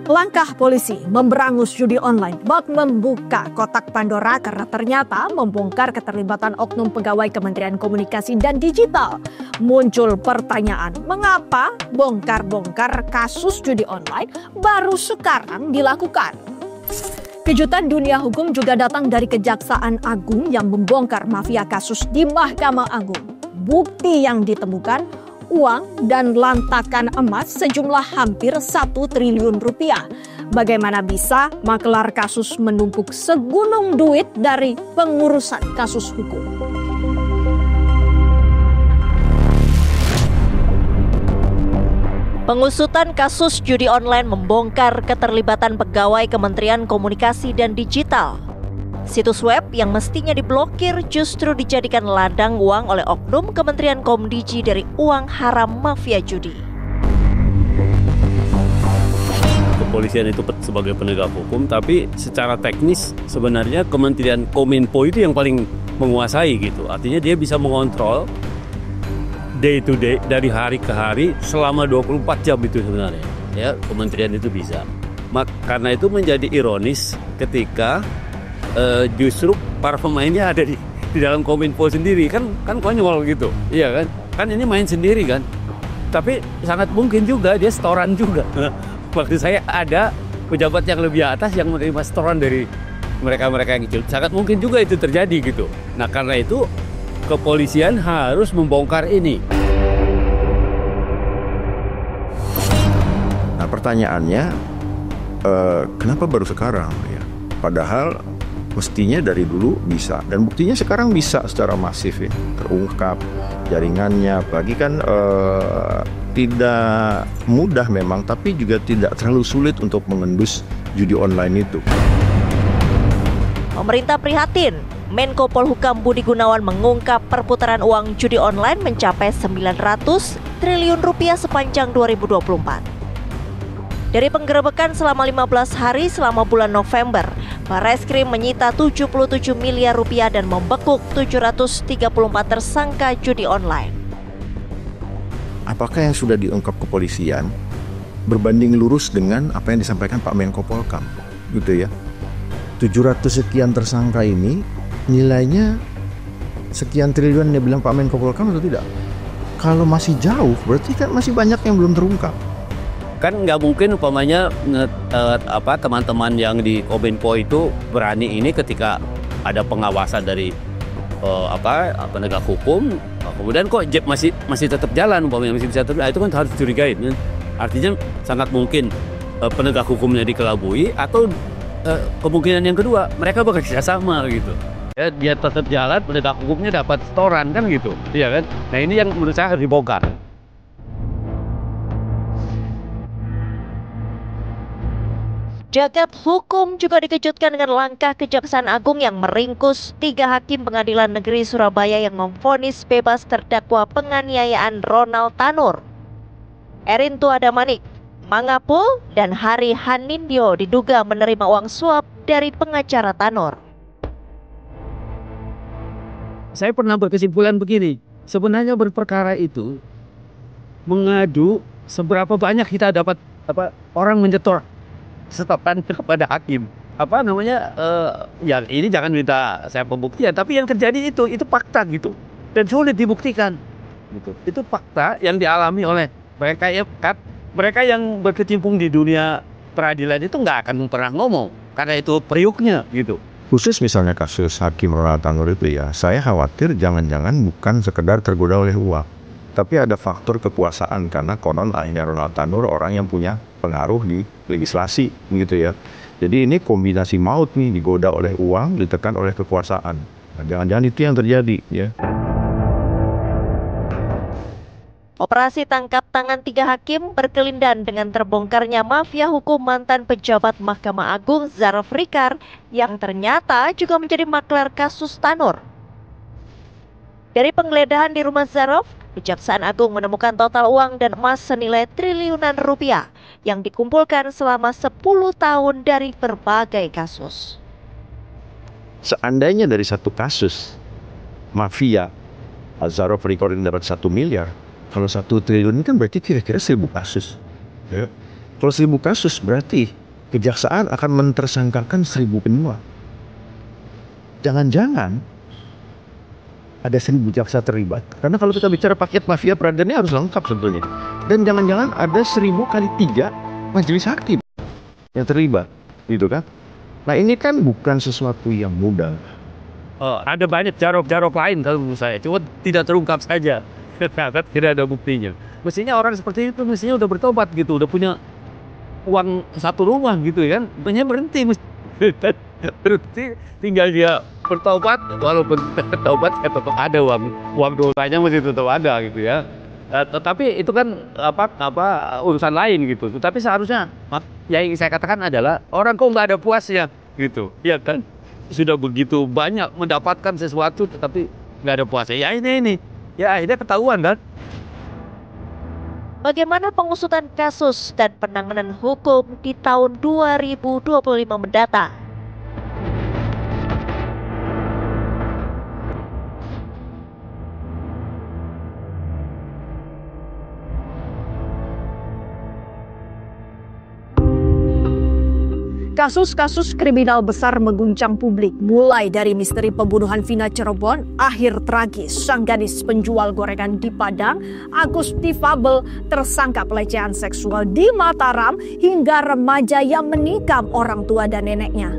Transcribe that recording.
Langkah polisi memberangus judi online bak membuka kotak Pandora karena ternyata membongkar keterlibatan oknum pegawai Kementerian Komunikasi dan Digital. Muncul pertanyaan, mengapa bongkar-bongkar kasus judi online baru sekarang dilakukan? Kejutan dunia hukum juga datang dari Kejaksaan Agung yang membongkar mafia kasus di Mahkamah Agung. Bukti yang ditemukan, uang dan lantakan emas sejumlah hampir 1 triliun rupiah. Bagaimana bisa makelar kasus menumpuk segunung duit dari pengurusan kasus hukum? Pengusutan kasus judi online membongkar keterlibatan pegawai Kementerian Komunikasi dan Digital. Situs web yang mestinya diblokir justru dijadikan ladang uang oleh oknum Kementerian Komdigi dari uang haram mafia judi. Kepolisian itu sebagai penegak hukum, tapi secara teknis sebenarnya Kementerian Kominfo itu yang paling menguasai gitu. Artinya dia bisa mengontrol day to day, dari hari ke hari selama 24 jam itu sebenarnya. Ya, kementerian itu bisa. Karena itu menjadi ironis ketika justru para pemainnya ada di dalam Kominfo sendiri, kan konyol gitu, iya kan ini main sendiri kan, tapi sangat mungkin juga dia setoran juga. Waktu saya ada pejabat yang lebih atas yang menerima setoran dari mereka yang kecil, sangat mungkin juga itu terjadi gitu. Nah karena itu kepolisian harus membongkar ini. Nah pertanyaannya, kenapa baru sekarang ya? Padahal mestinya dari dulu bisa, dan buktinya sekarang bisa secara masif ya, terungkap jaringannya. Apalagi kan tidak mudah memang, tapi juga tidak terlalu sulit untuk mengendus judi online itu. Pemerintah prihatin. Menko Polhukam Budi Gunawan mengungkap perputaran uang judi online mencapai 900 triliun rupiah sepanjang 2024. Dari penggerebekan selama 15 hari selama bulan November, Barreskrim menyita 77 miliar rupiah dan membekuk 734 tersangka judi online. Apakah yang sudah diungkap kepolisian berbanding lurus dengan apa yang disampaikan Pak Menko Polhukam? Gitu ya. 700 sekian tersangka ini nilainya sekian triliun yang bilang Pak Menko Polhukam atau tidak? Kalau masih jauh, berarti kan masih banyak yang belum terungkap. Kan nggak mungkin umpamanya teman-teman yang di Kominfo itu berani ini ketika ada pengawasan dari penegak hukum, kemudian kok JEP masih tetap jalan, umpamanya masih bisa terus, itu kan harus dicurigai. Artinya sangat mungkin penegak hukumnya dikelabui, atau kemungkinan yang kedua mereka bekerja sama gitu. Ya, dia tetap jalan, penegak hukumnya dapat setoran kan gitu, iya kan? Nah ini yang menurut saya harus dibongkar. Jagat hukum juga dikejutkan dengan langkah Kejaksaan Agung yang meringkus 3 hakim Pengadilan Negeri Surabaya yang memvonis bebas terdakwa penganiayaan Ronald Tanur. Erintu Adamanik, Mangapul, dan Hari Hanindyo diduga menerima uang suap dari pengacara Tanur. Saya pernah berkesimpulan begini, sebenarnya berperkara itu mengadu seberapa banyak kita dapat orang menyetor setoran kepada hakim. Ya ini jangan minta saya pembuktian, tapi yang terjadi itu fakta gitu, dan sulit dibuktikan gitu. Itu fakta yang dialami oleh mereka yang berkecimpung di dunia peradilan, itu nggak akan pernah ngomong karena itu periuknya gitu. Khusus misalnya kasus Hakim Ronald Tanur itu ya, saya khawatir jangan-jangan bukan sekedar tergoda oleh uang, tapi ada faktor kekuasaan, karena konon ayahnya Ronald Tanur orang yang punya pengaruh di legislasi gitu ya. Jadi ini kombinasi maut nih, digoda oleh uang, ditekan oleh kekuasaan. Nah, jangan-jangan itu yang terjadi ya. Operasi tangkap tangan 3 hakim berkelindan dengan terbongkarnya mafia hukum mantan pejabat Mahkamah Agung Zaraf Rikar yang ternyata juga menjadi maklar kasus Tanur. Dari penggeledahan di rumah Zaraf, Kejaksaan Agung menemukan total uang dan emas senilai triliunan rupiah yang dikumpulkan selama 10 tahun dari berbagai kasus. Seandainya dari satu kasus mafia Zaraf Rikar dapat 1 miliar, kalau 1 triliun ini kan berarti kira-kira 1000 kasus ya. Kalau 1000 kasus berarti kejaksaan akan mentersangkakan 1000 penyuap. Jangan-jangan ada 1000 jaksa terlibat. Karena kalau kita bicara paket mafia peradannya harus lengkap sebetulnya. Dan jangan-jangan ada 1000 kali 3 majelis hakim yang terlibat, gitu kan? Nah ini kan bukan sesuatu yang mudah. Ada banyak jarok-jarok lain kalau menurut saya, cuma tidak terungkap saja. Ternyata tidak ada buktinya. Mestinya orang seperti itu mestinya udah bertobat gitu, udah punya uang satu rumah gitu kan, mestinya berhenti. Berhenti, tinggal dia bertobat, walaupun bertobat ya tetap ada uang dosanya masih tetap ada gitu ya. Tetapi itu kan urusan lain gitu. Tapi seharusnya yang ingin saya katakan adalah orang kok nggak ada puasnya gitu, ya kan? Sudah begitu banyak mendapatkan sesuatu tetapi nggak ada puasnya. Ya ini ya akhirnya ketahuan kan. Bagaimana pengusutan kasus dan penanganan hukum di tahun 2025 mendatang? Kasus-kasus kriminal besar mengguncang publik, mulai dari misteri pembunuhan Vina Cirebon, akhir tragis sang gadis penjual gorengan di Padang, Agus difabel tersangka pelecehan seksual di Mataram, hingga remaja yang menikam orang tua dan neneknya.